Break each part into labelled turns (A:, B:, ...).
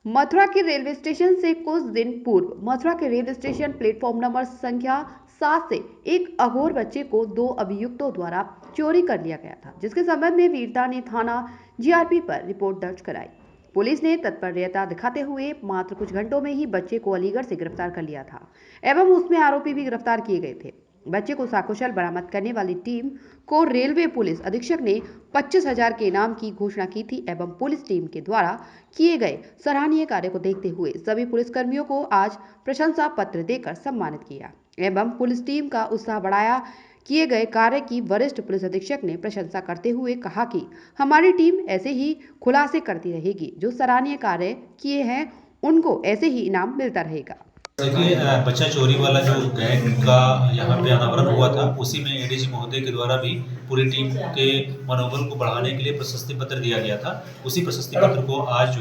A: मथुरा के railway station से कुछ दिन पूर्व मथुरा के रेलवे स्टेशन प्लेटफॉर्म नंबर संख्या 7 से एक अघोर बच्चे को 2 अभियुक्तों द्वारा चोरी कर लिया गया था, जिसके संबंध में वीरता ने थाना जीआरपी पर रिपोर्ट दर्ज कराई। पुलिस ने तत्परता दिखाते हुए मात्र कुछ घंटों में ही बच्चे को अलीगढ़ से गिरफ्तार कर लिया था एवं उसमें आरोपी भी गिरफ्तार किए गए थे। बच्चे को सकुशल बरामद करने वाली टीम को रेलवे पुलिस अधीक्षक ने 25,000 के इनाम की घोषणा की थी एवं पुलिस टीम के द्वारा किए गए सराहनीय कार्य को देखते हुए सभी पुलिसकर्मियों को आज प्रशंसा पत्र देकर सम्मानित किया एवं पुलिस टीम का उत्साह बढ़ाया। किए गए कार्य की वरिष्ठ पुलिस अधीक्षक ने प्रशंसा करते हुए कहा कि हमारी टीम ऐसे ही खुलासे करती रहेगी, जो सराहनीय कार्य किए हैं उनको ऐसे ही इनाम मिलता रहेगा।
B: देखिए, बच्चा चोरी वाला जो गैंग का यहाँ पे अनावरण हुआ था, उसी में एडीजी महोदय के द्वारा भी पूरी टीम के मनोबल को बढ़ाने के लिए प्रशस्ति पत्र दिया गया था। उसी प्रशस्ति पत्र को आज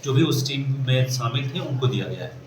B: जो भी उस टीम में शामिल थे उनको दिया गया है।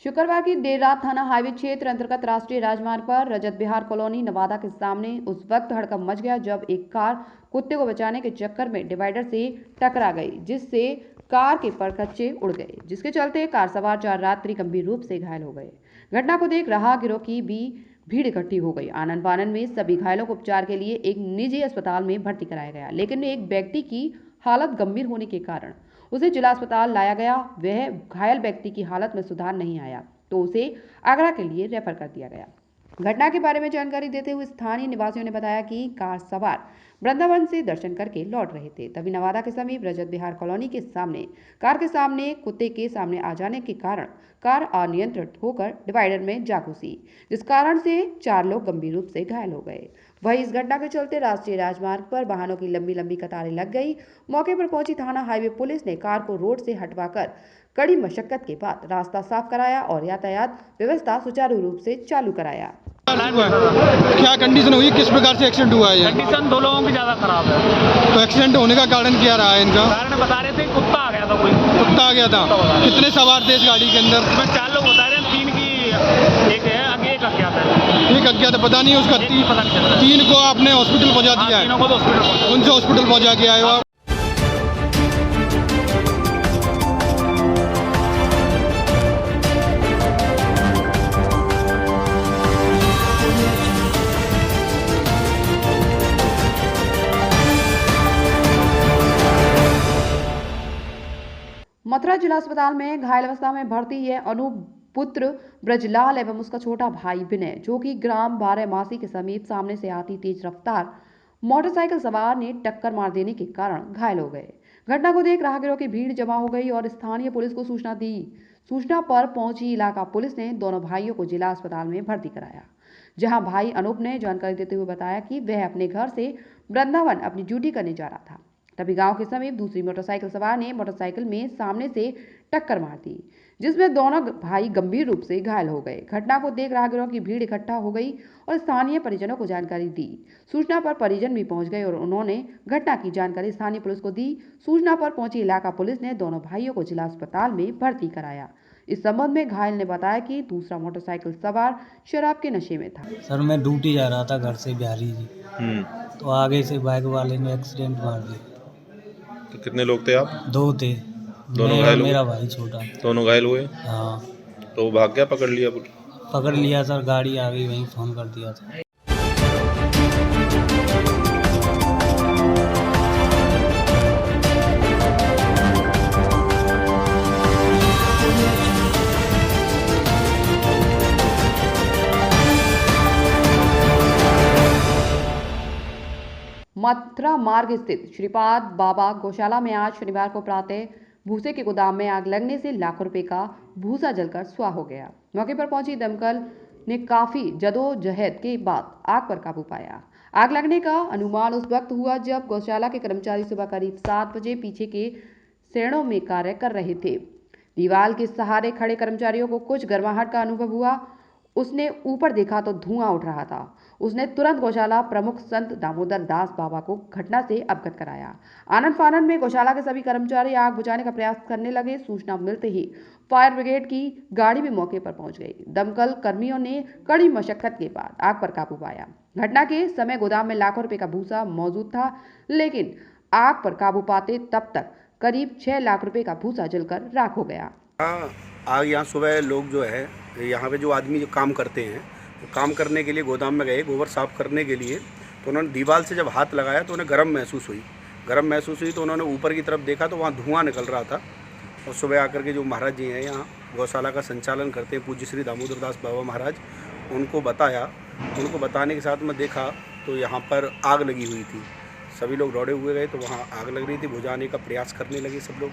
A: शुक्रवार की देर रात थाना हाईवे क्षेत्र अंतर्गत राष्ट्रीय राजमार्ग पर रजत विहार कॉलोनी नवादा के सामने उस वक्त हड़कंप मच गया जब एक कार कुत्ते को बचाने के चक्कर में डिवाइडर से टकरा गई, जिससे कार के परखच्चे उड़ गए, जिसके चलते कार सवार 4 यात्री गंभीर रूप से घायल हो गए। घटना को देख राहगीरों की भी भीड़ इकट्ठी हो गई। आनन फानन में सभी घायलों को उपचार के लिए एक निजी अस्पताल में भर्ती कराया गया, लेकिन एक व्यक्ति की हालत गंभीर होने के कारण उसे जिला अस्पताल लाया गया। वह घायल व्यक्ति की हालत में सुधार नहीं आया तो उसे आगरा के लिए रेफर कर दिया गया। घटना के बारे में जानकारी देते हुए स्थानीय निवासियों ने बताया कि कार सवार वृंदावन से दर्शन करके लौट रहे थे, तभी नवादा के समीप रजत विहार कॉलोनी के सामने कार के सामने कुत्ते के सामने आ जाने के कारण कार अनियंत्रित होकर डिवाइडर में जा घुसी, जिस कारण से 4 लोग गंभीर रूप से घायल हो गए। वहीं इस घटना के चलते राष्ट्रीय राजमार्ग पर वाहनों की लंबी लंबी कतारें लग गई। मौके पर पहुंची थाना हाईवे पुलिस ने कार को रोड से हटवाकर कड़ी मशक्कत के बाद रास्ता साफ कराया और यातायात व्यवस्था सुचारू रूप से चालू कराया।
C: क्या कंडीशन हुई, किस प्रकार से एक्सीडेंट हुआ है?
D: कंडीशन 2 लोगों की ज्यादा खराब है।
C: तो एक्सीडेंट होने का कारण क्या रहा है इनका?
D: कारण बता रहे थे कुत्ता आ गया था, कोई
C: कुत्ता आ गया था। कितने सवार थे इस गाड़ी के अंदर?
D: इसमें 4 लोग बता रहे हैं, 3 की एक है, आगे एक अज्ञात है।
C: एक अज्ञात पता नहीं उसका।
D: पता नहीं चल रहा।
C: 3 को आपने हॉस्पिटल पहुंचा दिया है?
D: तीनों को तो हॉस्पिटल पहुंचा।
C: उनसे हॉस्पिटल पहुंचा के आए हो आप?
A: मथुरा जिला अस्पताल में घायल अवस्था में भर्ती है अनूप पुत्र ब्रजलाल एवं उसका छोटा भाई विनय, जो कि ग्राम बारहमासी के समीप सामने से आती तेज रफ्तार मोटरसाइकिल सवार ने टक्कर मार देने के कारण घायल हो गए। घटना को देख राहगीरों की भीड़ जमा हो गई और स्थानीय पुलिस को सूचना दी। सूचना पर पहुंची इलाका पुलिस ने दोनों भाइयों को जिला अस्पताल में भर्ती कराया, जहां भाई अनूप ने जानकारी देते हुए बताया कि वह अपने घर से वृंदावन अपनी ड्यूटी करने जा रहा था, तभी गांव के समीप दूसरी मोटरसाइकिल सवार ने मोटरसाइकिल में सामने से टक्कर मार दी, जिसमें दोनों भाई गंभीर रूप से घायल हो गए। घटना को देख राहगीरों की भीड़ इकट्ठा हो गई और स्थानीय परिजनों को जानकारी दी। सूचना पर परिजन भी पहुंच गए और उन्होंने घटना की जानकारी स्थानीय पुलिस को दी। सूचना पर पहुंची इलाका पुलिस ने दोनों भाइयों को जिला अस्पताल में भर्ती कराया। इस संबंध में घायल ने बताया कि दूसरा मोटरसाइकिल सवार शराब के नशे में था।
E: सर, मैं ड्यूटी जा रहा था घर से बिहारी जी, तो आगे से बाइक वाले ने एक्सीडेंट मार दिया।
F: तो कितने लोग थे आप?
E: 2 थे।
F: दोनों घायल हुए?
E: मेरा भाई छोटा।
F: दोनों घायल हुए?
E: हाँ।
F: तो वो भाग गया, पकड़ लिया?
E: पकड़ लिया सर, गाड़ी आ गई, वहीं फ़ोन कर दिया था।
A: मथुरा मार्ग स्थित श्रीपाद बाबा गौशाला में आज शनिवार को प्रातः भूसे के गोदाम में आग लगने से लाखों रुपए का भूसा जलकर स्वाह हो गया। मौके पर पहुंची दमकल ने काफी जदोजहद के बाद आग पर काबू पाया। आग लगने का अनुमान उस वक्त हुआ जब गौशाला के कर्मचारी सुबह करीब 7 बजे पीछे के शेडों में कार्य कर रहे थे। दीवार के सहारे खड़े कर्मचारियों को कुछ गर्माहट का अनुभव हुआ। उसने ऊपर देखा तो धुआं उठ रहा था। उसने तुरंत गौशाला प्रमुख संत दामोदर दास बाबा को घटना से अवगत कराया। आनंद फानंद में गौशाला के सभी कर्मचारी आग बुझाने का प्रयास करने लगे। सूचना मिलते ही फायर ब्रिगेड की गाड़ी भी मौके पर पहुंच गई। दमकल कर्मियों ने कड़ी मशक्कत के बाद आग पर काबू पाया। घटना के समय गोदाम में लाखों रुपए का भूसा मौजूद था, लेकिन आग पर काबू पाते तब तक करीब 6 लाख रुपए का भूसा जलकर राख हो गया।
G: आग यहाँ सुबह लोग जो है यहाँ पे जो आदमी जो काम करते हैं तो काम करने के लिए गोदाम में गए गोबर साफ करने के लिए, तो उन्होंने दीवार से जब हाथ लगाया तो उन्हें गर्म महसूस हुई तो उन्होंने ऊपर की तरफ देखा तो वहाँ धुआं निकल रहा था। और सुबह आकर के जो महाराज जी हैं यहाँ गौशाला का संचालन करते हैं पूज्य श्री दामोदर दास बाबा महाराज, उनको बताने के साथ में देखा तो यहाँ पर आग लगी हुई थी। सभी लोग दौड़े हुए गए तो वहाँ आग लग रही थी, बुझाने का प्रयास करने लगे सब लोग।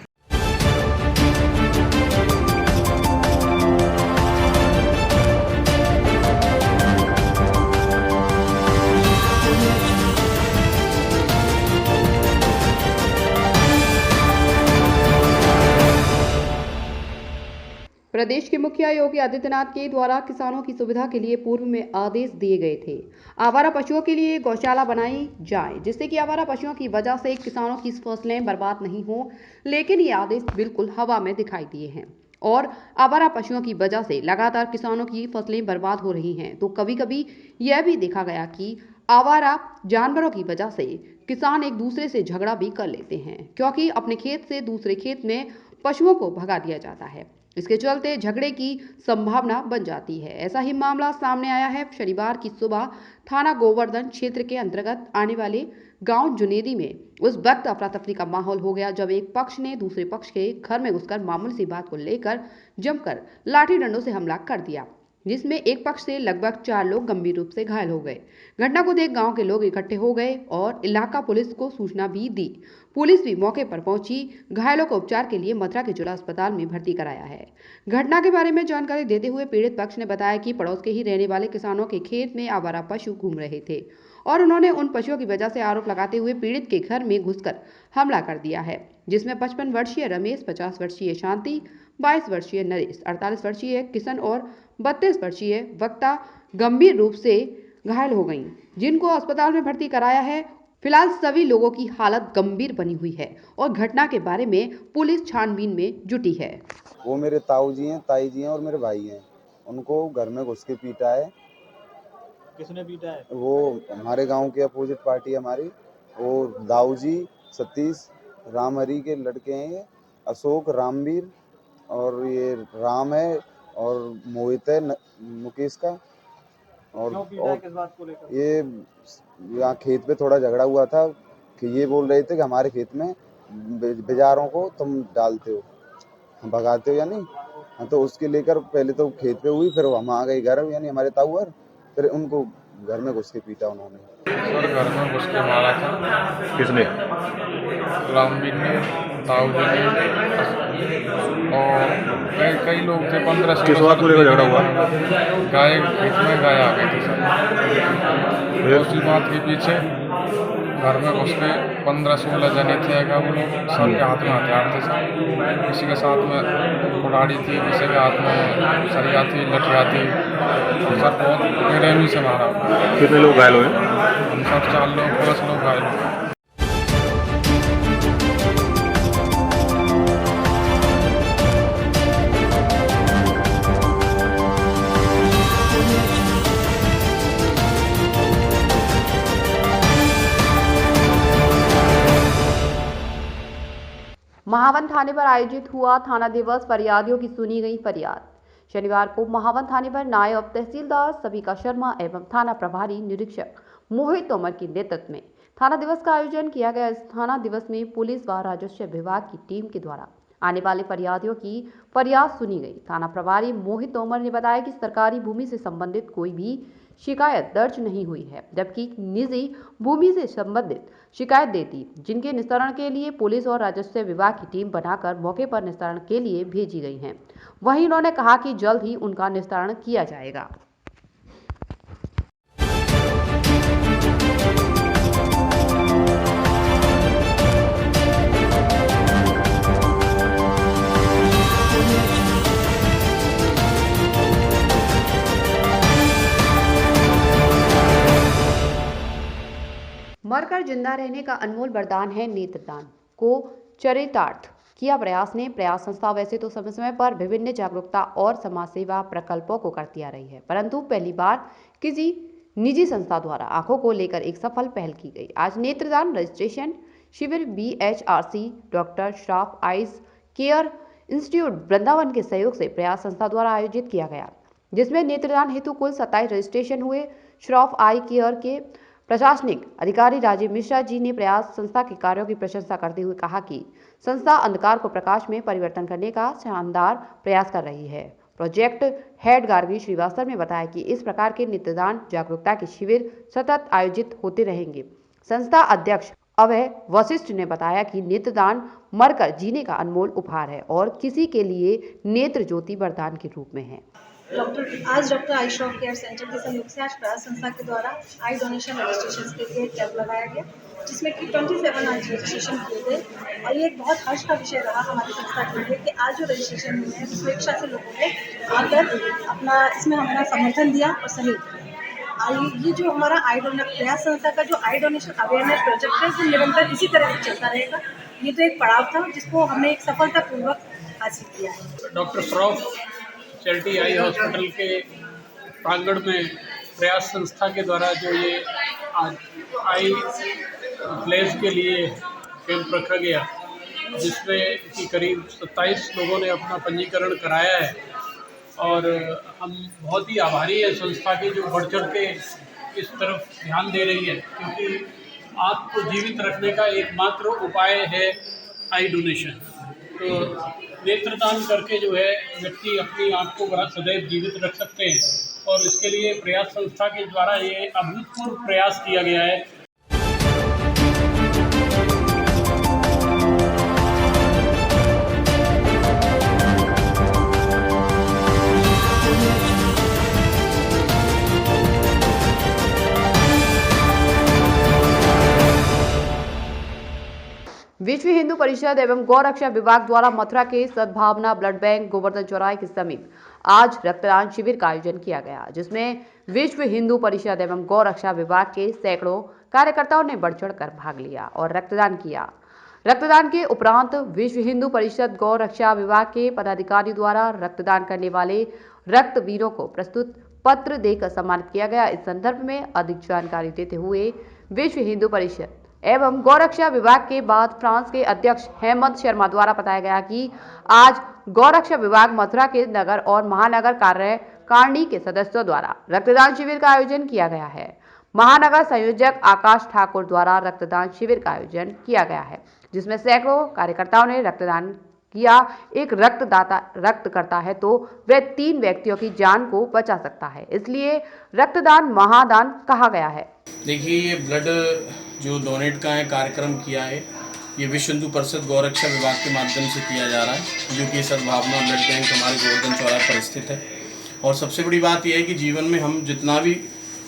A: प्रदेश के मुखिया योगी आदित्यनाथ के द्वारा किसानों की सुविधा के लिए पूर्व में आदेश दिए गए थे, आवारा पशुओं के लिए गौशाला बनाई जाए, जिससे कि आवारा पशुओं की वजह से किसानों की फसलें बर्बाद नहीं हो। लेकिन ये आदेश बिल्कुल हवा में दिखाई दिए हैं और आवारा पशुओं की वजह से लगातार किसानों की फसलें बर्बाद हो रही हैं। तो कभी कभी यह भी देखा गया कि आवारा जानवरों की वजह से किसान एक दूसरे से झगड़ा भी कर लेते हैं, क्योंकि अपने खेत से दूसरे खेत में पशुओं को भगा दिया जाता है। इसके चलते झगड़े की संभावना बन जाती है। ऐसा ही मामला सामने आया है शनिवार की सुबह थाना गोवर्धन क्षेत्र के अंतर्गत आने वाले गांव जुनेदी में। उस वक्त अफरा तफरी का माहौल हो गया जब एक पक्ष ने दूसरे पक्ष के घर में घुसकर मामूली सी बात को लेकर जमकर लाठी डंडों से हमला कर दिया, जिसमें एक पक्ष से लगभग 4 लोग गंभीर रूप से घायल हो गए। घटना को देख गांव के लोग इकट्ठे हो गए और इलाका पुलिस को सूचना भी दी। पुलिस भी मौके पर पहुंची, घायलों को उपचार के लिए मथुरा के जिला अस्पताल में भर्ती कराया है। घटना के बारे में जानकारी देते हुए पीड़ित पक्ष ने बताया कि पड़ोस के ही रहने वाले किसानों के खेत में आवारा पशु घूम रहे थे और उन्होंने उन पशुओं की वजह से आरोप लगाते हुए पीड़ित के घर में घुसकर हमला कर दिया है, जिसमें 55 वर्षीय रमेश, 50 वर्षीय शांति, 22 वर्षीय नरेश, 48 वर्षीय किशन और 32 वर्षीय वक्ता गंभीर रूप से घायल हो गईं, जिनको अस्पताल में भर्ती कराया है। फिलहाल सभी लोगों की हालत गंभीर बनी हुई है और घटना के बारे में पुलिस छानबीन में जुटी है।
H: वो मेरे ताऊ जी हैं, ताई जी हैं और मेरे भाई हैं। उनको घर में घुस के पीटा है।
D: किसने पीटा है?
H: वो हमारे गांव के अपोजिट पार्टी हमारी, वो दाऊ जी, सतीश, राम हरी के लड़के हैं, ये अशोक, रामवीर और ये राम है और मोहित है मुकेश का। और
D: किस बात को लेकर?
H: ये यहाँ खेत पे थोड़ा झगड़ा हुआ था कि ये बोल रहे थे कि हमारे खेत में बेजारों को तुम डालते हो, भगाते हो या नहीं। हाँ, तो उसके लेकर पहले तो खेत पे हुई, फिर हम आ गए घर, यानी हमारे ताऊर, फिर उनको घर में घुस के पीटा उन्होंने।
I: सर घर में घुस के मारा था।
F: किसने?
I: रामवीर ने, ताऊ जी ने और कई लोग थे। 15
F: किस बात को लेकर झगड़ा हुआ?
I: गाय खेत में गाय आ गई थी सर। उसी बात के पीछे घर में घुस के 15-16 जने थे। वो लोग सबके हाथ में हथियार थे सर। किसी के साथ में कुल्हाड़ी थी, किसी के हाथ में सरिया थी, लठिया थी। सर बहुत बेरहमी से मारा।
F: कितने लोग घायल हुए?
I: हम सब 4 लोग 10 लोग घायल हुए।
A: महावन थाने पर आयोजित हुआ थाना दिवस, फरियादियों की सुनी गई फरियाद। शनिवार को महावन थाने पर नायब तहसीलदार सविका शर्मा एवं थाना प्रभारी निरीक्षक मोहित तोमर के नेतृत्व में थाना दिवस का आयोजन किया गया। इस थाना दिवस में पुलिस व राजस्व विभाग की टीम के द्वारा आने वाले फरियादियों की फरियाद सुनी गई। थाना प्रभारी मोहित तोमर ने बताया कि सरकारी भूमि से संबंधित कोई भी शिकायत दर्ज नहीं हुई है, जबकि निजी भूमि से संबंधित शिकायत देती जिनके निस्तारण के लिए पुलिस और राजस्व विभाग की टीम बनाकर मौके पर निस्तारण के लिए भेजी गई हैं। वहीं उन्होंने कहा कि जल्द ही उनका निस्तारण किया जाएगा। जिंदा रहने का अनमोल वरदान है नेत्रदान को चरितार्थ किया प्रयास ने प्रयास संस्था वैसे तो समय समय पर विभिन्न जागरूकता और समाज सेवा प्रकल्पों को करती आ रही है, परंतु पहली बार किसी निजी संस्था द्वारा आंखों को लेकर एक सफल पहल की गई। आज नेत्रदान रजिस्ट्रेशन शिविर BHRC doctor Shroff eyes care institute Vrindavan के सहयोग से प्रयास संस्था द्वारा आयोजित किया गया, जिसमें नेत्रदान हेतु कुल 27 रजिस्ट्रेशन हुए। श्रॉफ आई केयर के प्रशासनिक अधिकारी राजीव मिश्रा जी ने प्रयास संस्था के कार्यों की प्रशंसा करते हुए कहा कि संस्था अंधकार को प्रकाश में परिवर्तन करने का शानदार प्रयास कर रही है। प्रोजेक्ट हेड गार्गी श्रीवास्तव ने बताया कि इस प्रकार के नेत्रदान जागरूकता के शिविर सतत आयोजित होते रहेंगे। संस्था अध्यक्ष अभय वशिष्ठ ने बताया कि नेत्रदान मरकर जीने का अनमोल उपहार है और किसी के लिए नेत्र ज्योति वरदान के रूप में है।
J: आज डॉक्टर आई श्रॉफ केयर सेंटर के सहयोग से आज प्रयास संस्था के द्वारा आई डोनेशन रजिस्ट्रेशन के लिए कैंप लगाया गया, जिसमें कि 27 आज रजिस्ट्रेशन किए गए। और ये एक बहुत हर्ष का विषय रहा हमारी संस्था के लिए कि आज जो रजिस्ट्रेशन हुए हैं उसमें इच्छा से लोगों ने आकर इसमें हमारा समर्थन दिया और सहयोग किया। ये जो हमारा प्रयास संस्था का जो आई डोनेशन अवेयरनेस प्रोजेक्ट है, जो निरंतर इसी तरह से चलता रहेगा। ये तो एक पड़ाव था जिसको हमने एक सफलतापूर्वक हासिल किया है।
K: Doctor Shroff charity eye hospital के प्रांगण में प्रयास संस्था के द्वारा जो ये आई प्लेस के लिए कैंप रखा गया, जिसमें कि करीब 27 लोगों ने अपना पंजीकरण कराया है। और हम बहुत ही आभारी हैं संस्था के, जो बढ़ चढ़ के इस तरफ ध्यान दे रही है, क्योंकि आँख को जीवित रखने का एकमात्र उपाय है आई डोनेशन। तो नेत्रदान करके जो है व्यक्ति अपनी आँख को सदैव जीवित रख सकते हैं, और इसके लिए प्रयास संस्था के द्वारा ये अभूतपूर्व प्रयास किया गया है।
A: विश्व हिंदू परिषद एवं गौरक्षा विभाग द्वारा मथुरा के सद्भावना ब्लड बैंक गोवर्धन चौराहे के समीप आज रक्तदान शिविर का आयोजन किया गया, जिसमें विश्व हिंदू परिषद एवं गौरक्षा विभाग के सैकड़ों कार्यकर्ताओं ने बढ़ चढ़कर भाग लिया और रक्तदान किया। रक्तदान के उपरांत विश्व हिंदू परिषद गौरक्षा विभाग के पदाधिकारी द्वारा रक्तदान करने वाले रक्तवीरों को प्रस्तुत पत्र देकर सम्मानित किया गया। इस संदर्भ में अधिक जानकारी देते हुए विश्व हिंदू परिषद एवं गौरक्षा विभाग के बाद फ्रांस के अध्यक्ष हेमंत शर्मा द्वारा बताया गया कि आज गौरक्षा विभाग मथुरा के नगर और महानगर कार्यकारिणी के सदस्यों द्वारा रक्तदान शिविर का आयोजन किया गया है। महानगर संयोजक आकाश ठाकुर द्वारा रक्तदान शिविर का आयोजन किया गया है, जिसमें सैकड़ों कार्यकर्ताओं ने रक्तदान किया। एक रक्तदाता रक्त करता है तो वह 3 व्यक्तियों की जान को बचा सकता है, इसलिए रक्तदान महादान कहा गया है।
L: देखिए, ये ब्लड जो डोनेट का है कार्यक्रम किया है, ये विश्व हिंदू परिषद गौरक्षा विभाग के माध्यम से किया जा रहा है, जो कि सद्भावना ब्लड बैंक हमारे गोवर्धन चौराहे पर स्थित है। और सबसे बड़ी बात यह है कि जीवन में हम जितना भी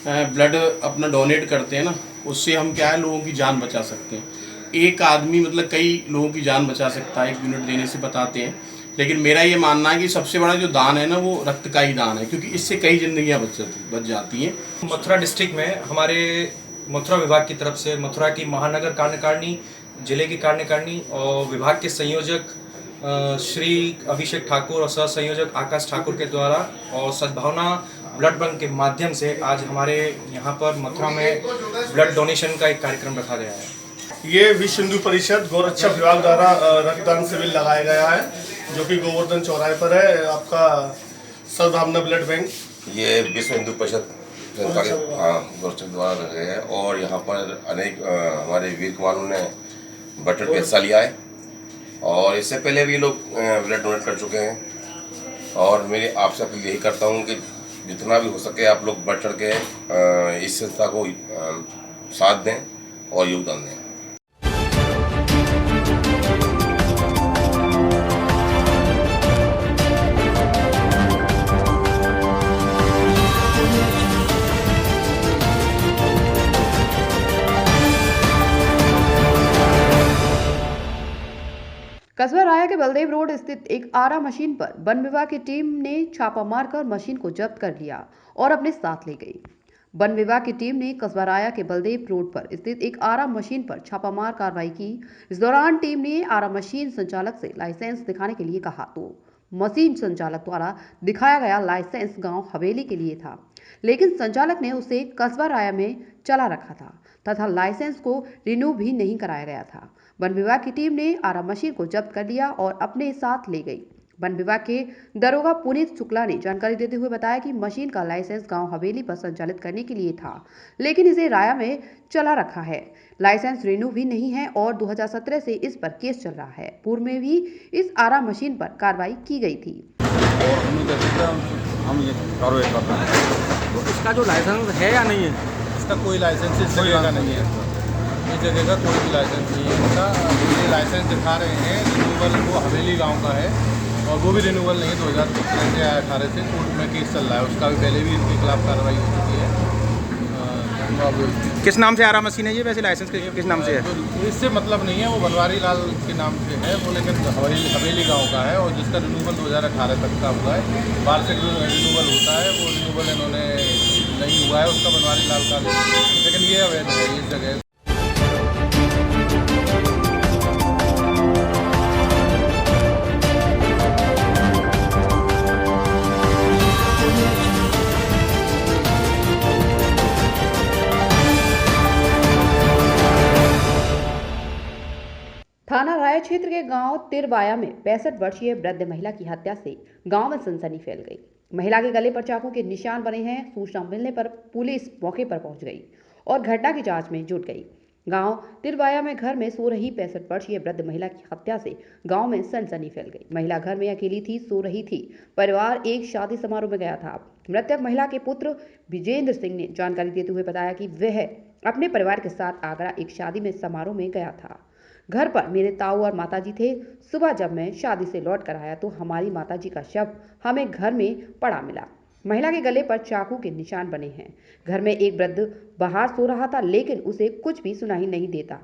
L: ब्लड अपना डोनेट करते हैं ना, उससे हम क्या है लोगों की जान बचा सकते हैं। एक आदमी मतलब कई लोगों की जान बचा सकता है 1 यूनिट देने से बताते हैं, लेकिन मेरा ये मानना है कि सबसे बड़ा जो दान है ना, वो रक्त का ही दान है, क्योंकि इससे कई जिंदगियां बच जाती हैं।
M: मथुरा डिस्ट्रिक्ट में हमारे मथुरा विभाग की तरफ से मथुरा की महानगर कार्यकारिणी, जिले की कार्यकारिणी और विभाग के संयोजक श्री अभिषेक ठाकुर और सह संयोजक आकाश ठाकुर के द्वारा और सद्भावना ब्लड बैंक के माध्यम से आज हमारे यहाँ पर मथुरा में ब्लड डोनेशन का एक कार्यक्रम रखा गया है।
N: ये विश्व हिंदू परिषद गौरक्षा विभाग द्वारा रक्तदान शिविर लगाया गया है, जो कि गोवर्धन चौराहे पर है, आपका सद्भावना ब्लड बैंक।
O: ये विश्व हिंदू परिषद गौरक्षा द्वारा लगाया है और यहाँ पर अनेक हमारे वीर कुमारों ने बढ़ चढ़ के हिस्सा लिया है और इससे पहले भी लोग ब्लड डोनेट कर चुके हैं। और मेरी आपसे अपील यही करता हूँ कि जितना भी हो सके आप लोग बढ़ चढ़ के इस संस्था को साथ दें और योगदान दें।
A: कस्बा राया के बलदेव रोड स्थित एक आरा मशीन पर वन विभाग की टीम ने छापा मारकर मशीन को जब्त कर लिया और अपने साथ ले गई। वन विभाग की टीम ने कस्बा राया के बलदेव रोड पर स्थित एक आरा मशीन पर छापामार कार्रवाई की। इस दौरान टीम ने आरा मशीन संचालक से लाइसेंस दिखाने के लिए कहा तो मशीन संचालक द्वारा दिखाया गया लाइसेंस गांव हवेली के लिए था, लेकिन संचालक ने उसे कस्बा राया में चला रखा था तथा लाइसेंस को रिन्यू भी नहीं कराया गया था। वन विभाग की टीम ने आरा मशीन को जब्त कर लिया और अपने साथ ले गई। वन विभाग के दरोगा पुनीत शुक्ला ने जानकारी देते हुए बताया कि मशीन का लाइसेंस गांव हवेली पर संचालित करने के लिए था, लेकिन इसे राया में चला रखा है। लाइसेंस रिन्यू भी नहीं है और 2017 से इस पर केस चल रहा है। पूर्व में भी इस आरा मशीन पर कार्रवाई की गई थी।
C: और हम ये कार्रवाई करते हैं।
P: तो इसका जो लाइसेंस है या नहीं है?
C: इसका कोई लाइसेंस इस जगह का नहीं है। इस जगह का कोई भी लाइसेंस नहीं है इसका। ये लाइसेंस दिखा रहे हैं रिन्यूअल वो हवेली गांव का है और वो भी रिन्यूअल नहीं है। 2017 से 18 से कोर्ट में केस चल रहा है। उसका भी पहले भी इनके खिलाफ कार्रवाई हो चुकी है।
P: किस नाम से आरा मशीन है ये? वैसे लाइसेंस किस नाम से है?
C: इससे मतलब नहीं है, वो बनवारी लाल के नाम से है वो, लेकिन हवेली गांव का है और जिसका रिन्यूअल 2018 तक का हुआ है। वार्षिक रिन्यूअल होता है, वो रिन्यूअल इन्होंने नहीं हुआ है उसका बनवारी लाल का, लेकिन ये अवैध है इस जगह।
A: थाना राय क्षेत्र के गांव तिरवाया में 65 वर्षीय वृद्ध महिला की हत्या से गांव में सनसनी फैल गई। महिला के गले पर चाकू के निशान बने हैं। सूचना मिलने पर पुलिस मौके पर पहुंच गई और घटना की जांच में जुट गई। गांव तिरवाया में घर में सो रही 65 वर्षीय वृद्ध महिला की हत्या से गांव में सनसनी फैल गई। महिला घर में अकेली थी, सो रही थी। परिवार एक शादी समारोह में गया था। मृतक महिला के पुत्र विजेंद्र सिंह ने जानकारी देते हुए बताया कि वह अपने परिवार के साथ आगरा एक शादी में समारोह में गया था। घर पर मेरे ताऊ और माताजी थे। सुबह जब मैं शादी से लौट कर आया तो हमारी माताजी का शव हमें घर में पड़ा मिला। महिला के गले पर चाकू के निशान बने हैं। घर में एक वृद्ध बाहर सो रहा था, लेकिन उसे कुछ भी सुनाई नहीं देता।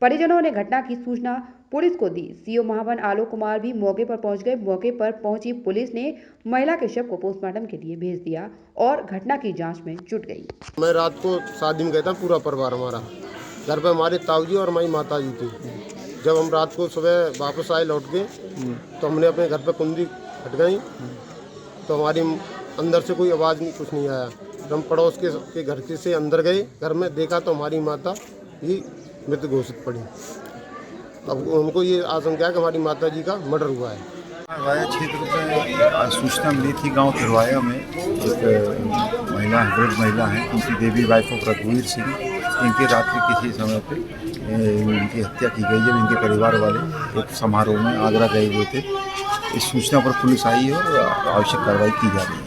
A: परिजनों ने घटना की सूचना पुलिस को दी। सीओ महावन आलोक कुमार भी मौके पर पहुंच गए। मौके पर पहुंची पुलिस ने महिला के शव को पोस्टमार्टम के लिए भेज दिया और घटना की जांच में जुट गई।
N: मैं रात को शादी में गया था, पूरा परिवार हमारा घर पे, हमारे ताऊ जी और हमारी माता जी थी। जब हम रात को सुबह वापस आए लौट के, तो हमने अपने घर पे कुंडी हट गई तो हमारी अंदर से कोई आवाज़ नहीं, कुछ नहीं आया। हम पड़ोस के घर के से अंदर गए, घर में देखा तो हमारी माता ही मृत घोषित पड़ी। अब हमको ये आशंका है कि हमारी माता जी का मर्डर हुआ है।
Q: राया क्षेत्र में सूचना मिली थी, गांव तिरवाया में एक महिला है, वृद्ध महिला है, उनकी देवी वाइफ ऑफ रघुवीर सिंह, इनकी रात के किसी समय पे इनकी हत्या की गई है। इनके परिवार वाले एक समारोह में आगरा गए हुए थे। इस सूचना पर पुलिस आई है और आवश्यक कार्रवाई की जा रही है।